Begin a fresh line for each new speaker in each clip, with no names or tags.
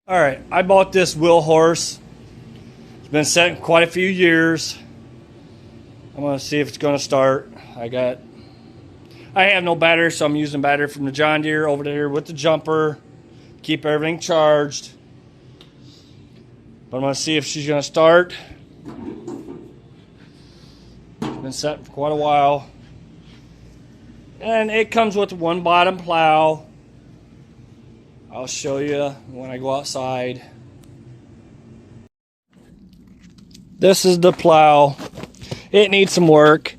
All right, I bought this wheelhorse. It's been set quite a few years. I'm gonna see if it's gonna start. I have no battery, so I'm using battery from the John Deere over there with the jumper. Keep everything charged. But I'm gonna see if she's gonna start. It's been set for quite a while. And it comes with one bottom plow. I'll show you when I go outside. This is the plow. It needs some work.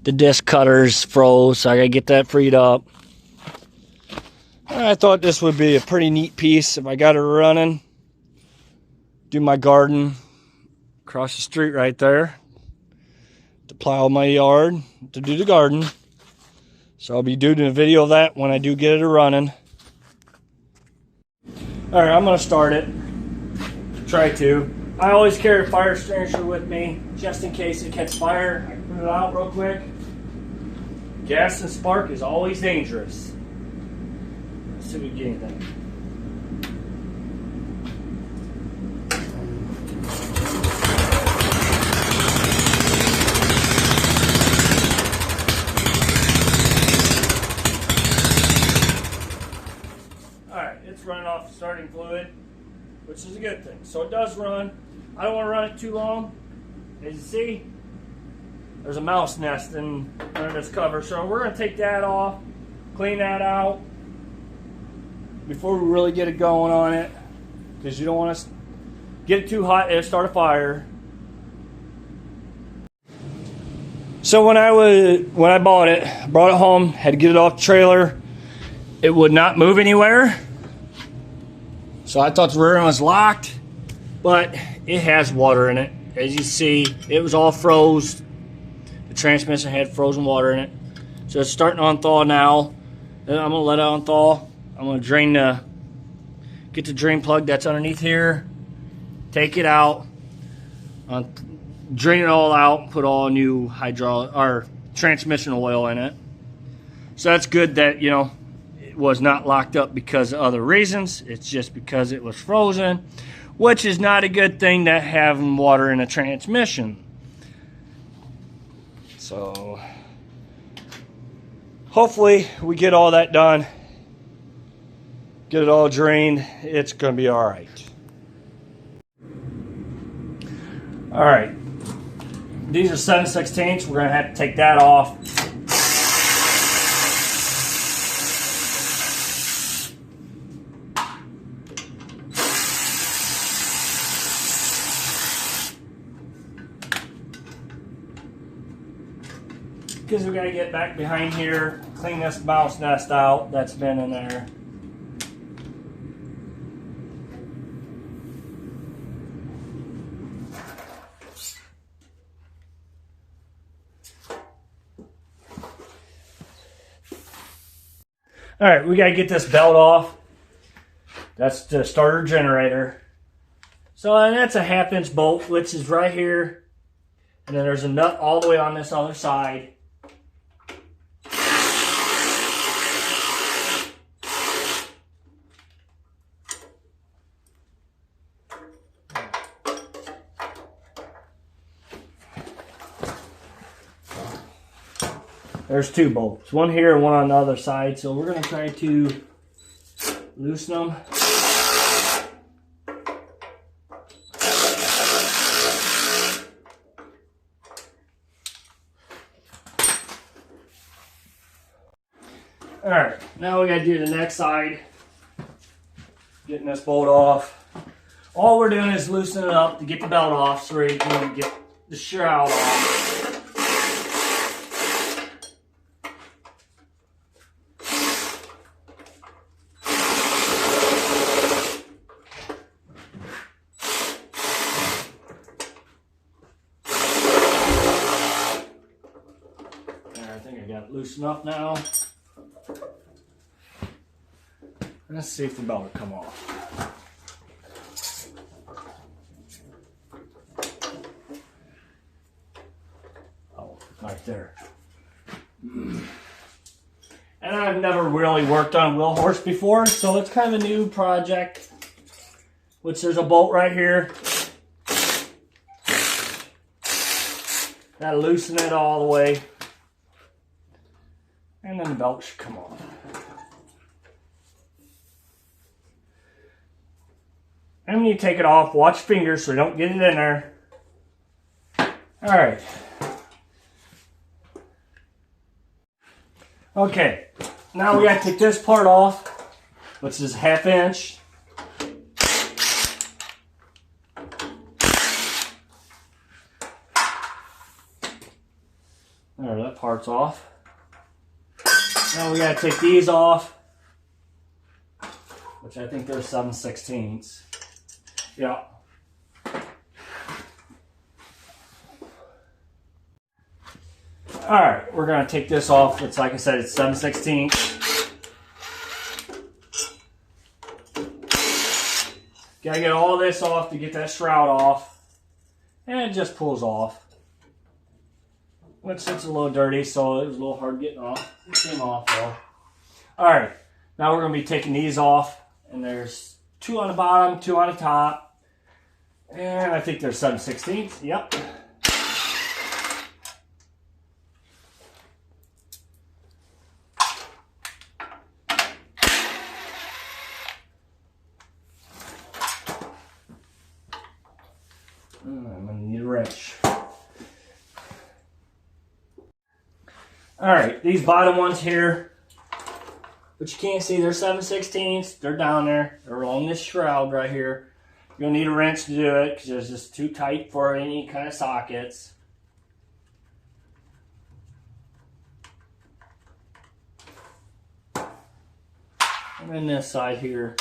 The disc cutters froze, so I gotta get that freed up. I thought this would be a pretty neat piece if I got it running. Do my garden across the street right there. To plow my yard, to do the garden. So I'll be doing a video of that when I do get it running. Alright, I'm going to start it. Try to. I always carry a fire extinguisher with me, just in case it catches fire. I can put it out real quick. Gas and spark is always dangerous. Let's see if we can get anything. It's running off starting fluid, which is a good thing. So it does run. I don't want to run it too long. As you see, there's a mouse nest under this cover. So we're going to take that off, clean that out before we really get it going on it, because you don't want to get it too hot, it'll start a fire. So when I bought it, brought it home, had to get it off the trailer. It would not move anywhere. So I thought the rear end was locked, but it has water in it. As you see, it was all froze. The transmission had frozen water in it. So it's starting to unthaw now. Then I'm gonna let it unthaw. I'm gonna get the drain plug that's underneath here, take it out, drain it all out, put all new hydraulic or transmission oil in it. So that's good that, you know, was not locked up because of other reasons. It's just because it was frozen, which is not a good thing, that having water in a transmission. So hopefully we get all that done, get it all drained. It's gonna be all right. All right, these are 7/16. We're gonna have to take that off. Because we got to get back behind here, clean this mouse nest out that's been in there. Alright, we got to get this belt off. That's the starter generator. So and that's a 1/2-inch bolt, which is right here. And then there's a nut all the way on this other side. There's 2 bolts, one here and one on the other side. So we're going to try to loosen them. All right, now we got to do the next side. Getting this bolt off. All we're doing is loosening it up to get the belt off so we can get the shroud off. I think I got it loose enough now. Let's see if the belt will come off. Oh, right there. And I've never really worked on wheelhorse before, so it's kind of a new project. which there's a bolt right here. Gotta loosen it all the way. And then the belt should come off. And when you take it off, watch your fingers so you don't get it in there. Alright. Okay, now we gotta take this part off, which is 1/2 inch. There, that part's off. Now we gotta take these off, which I think they're 7/16. Yeah. Alright, we're gonna take this off. It's like I said, it's 7/16. Gotta get all this off to get that shroud off. And it just pulls off. Which it's a little dirty, so it was a little hard getting off. It came off though. Alright, now we're gonna be taking these off. And there's 2 on the bottom, 2 on the top. And I think they're 7/16. Yep. I'm gonna need a wrench. Alright, these bottom ones here, but you can't see, they're 7/16. They're down there. They're along this shroud right here. You're gonna need a wrench to do it because it's just too tight for any kind of sockets. And then this side here.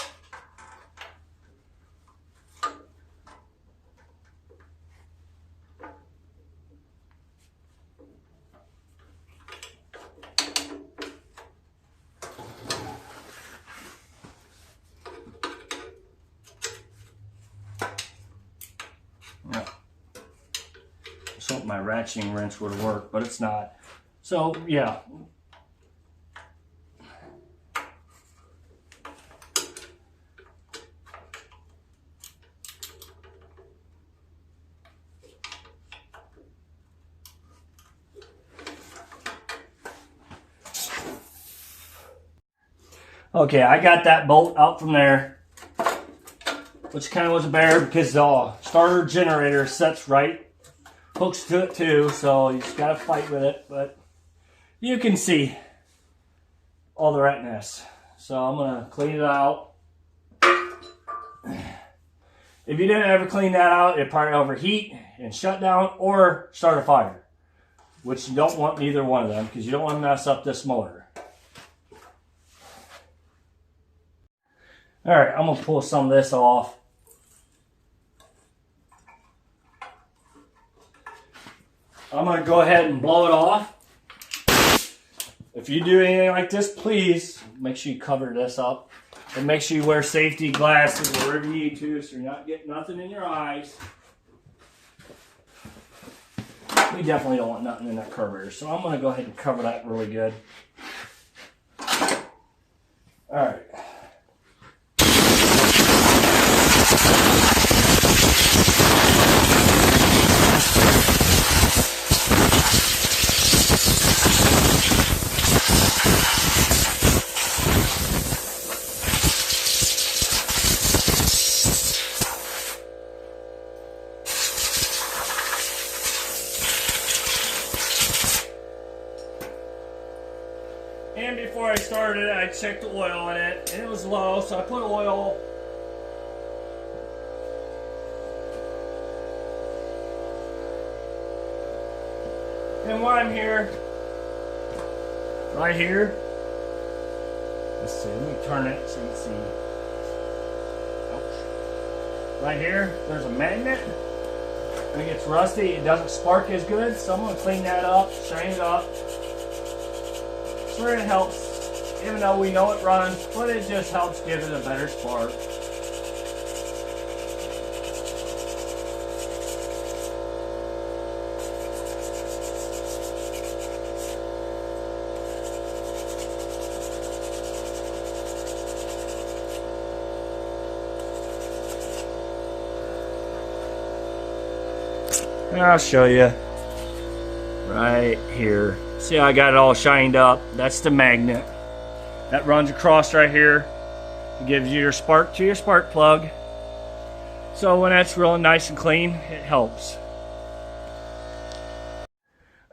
So my ratcheting wrench would work, but it's not. So yeah. Okay, I got that bolt out from there, which kind of was a bear because the starter generator sets right, hooks to it too, so you just gotta fight with it, but you can see all the ratness. So I'm gonna clean it out. If you didn't ever clean that out, it'd probably overheat and shut down or start a fire, which you don't want neither one of them because you don't want to mess up this motor. All right, I'm gonna pull some of this off. I'm gonna go ahead and blow it off. If you do anything like this, please make sure you cover this up. And make sure you wear safety glasses wherever you need to so you're not getting nothing in your eyes. We definitely don't want nothing in that carburetor. So I'm gonna go ahead and cover that really good. All right. And before I started, I checked the oil in it, and it was low, so I put oil. And while I'm here, right here, let's see, let me turn it so you can see. Ouch. Right here, there's a magnet. When it gets rusty, it doesn't spark as good, so I'm going to clean that up, shine it up. Sure, it helps, even though we know it runs, but it just helps give it a better spark. I'll show you right here. See how I got it all shined up? That's the magnet that runs across right here. It gives you your spark to your spark plug. So when that's really nice and clean, it helps.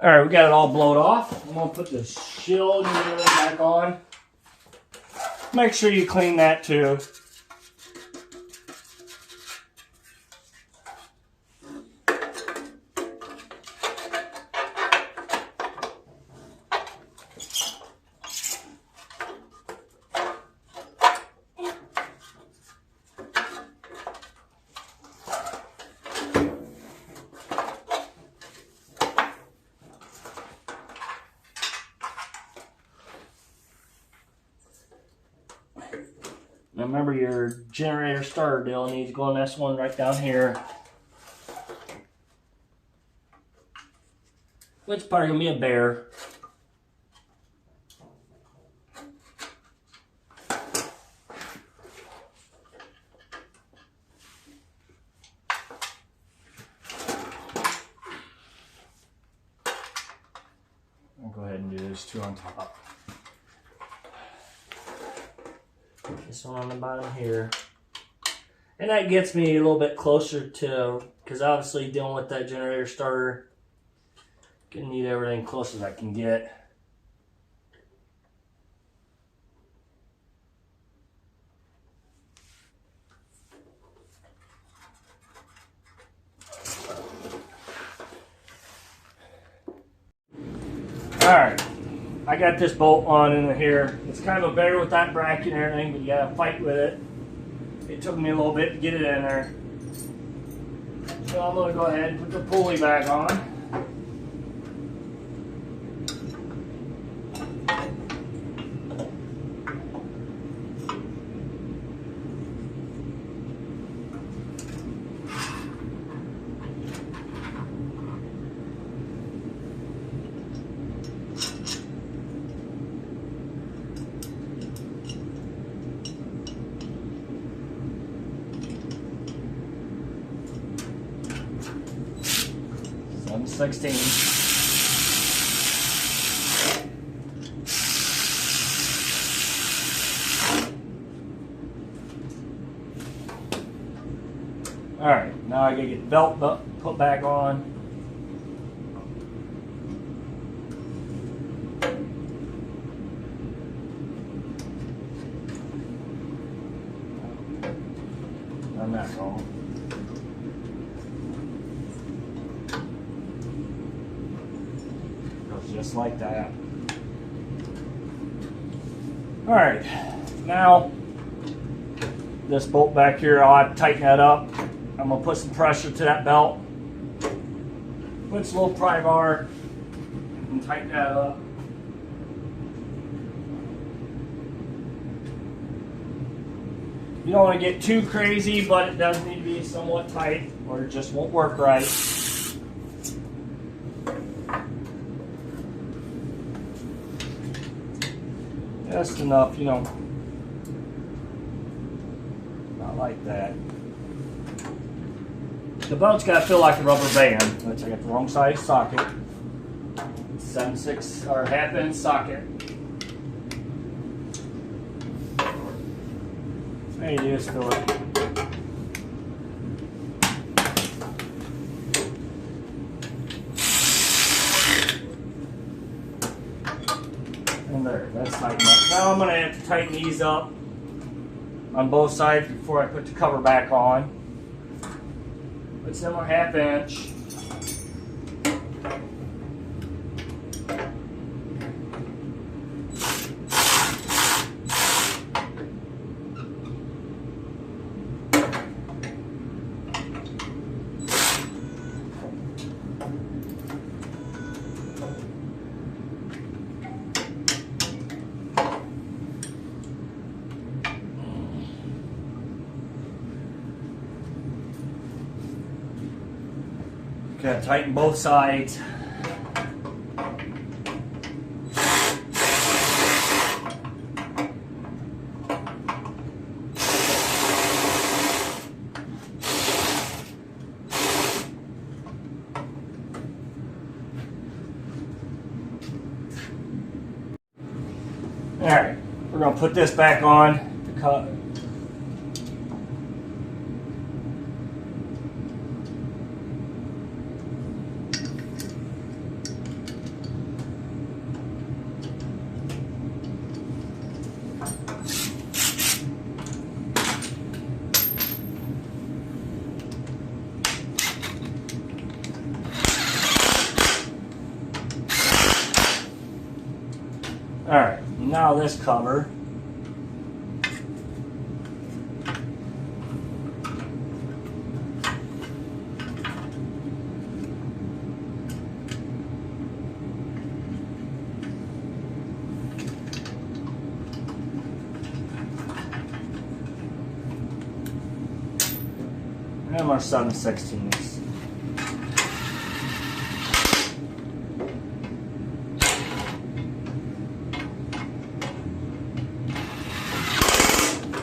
All right, we got it all blowed off. I'm gonna put the shield back on. Make sure you clean that too. Now remember, your generator starter deal needs to go on this one right down here. It's probably gonna be a bear. I'll go ahead and do this two on top. This one on the bottom here. And that gets me a little bit closer to, because obviously dealing with that generator starter, gonna need everything close as I can get. Alright, I got this bolt on in here. It's kind of a bear with that bracket and everything, but you gotta fight with it. It took me a little bit to get it in there. So I'm gonna go ahead and put the pulley back on. I'm 16. Alright, now I gotta get the belt put back on. I'm not wrong. Just like that. All right, now this bolt back here, I'll have to tighten that up. I'm gonna put some pressure to that belt. Put some little pry bar and tighten that up. You don't want to get too crazy, but it does need to be somewhat tight or it just won't work right. Just enough, you know, not like that. The belt's got to feel like a rubber band, which I got the wrong size socket. 7/6 or half-inch socket. There you just feel it. And there, that's tightened up. Now I'm going to have to tighten these up on both sides before I put the cover back on. Put some more 1/2 inch. Gotta tighten both sides. Alright, we're going to put this back on to cut. Alright, now this cover. And our 7/16.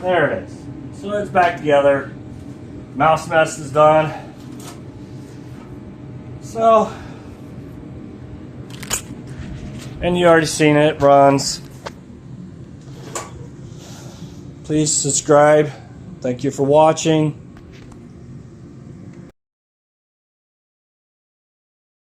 There it is. So it's back together. Mouse mess is done. So, and you already seen it, runs. Please subscribe. Thank you for watching.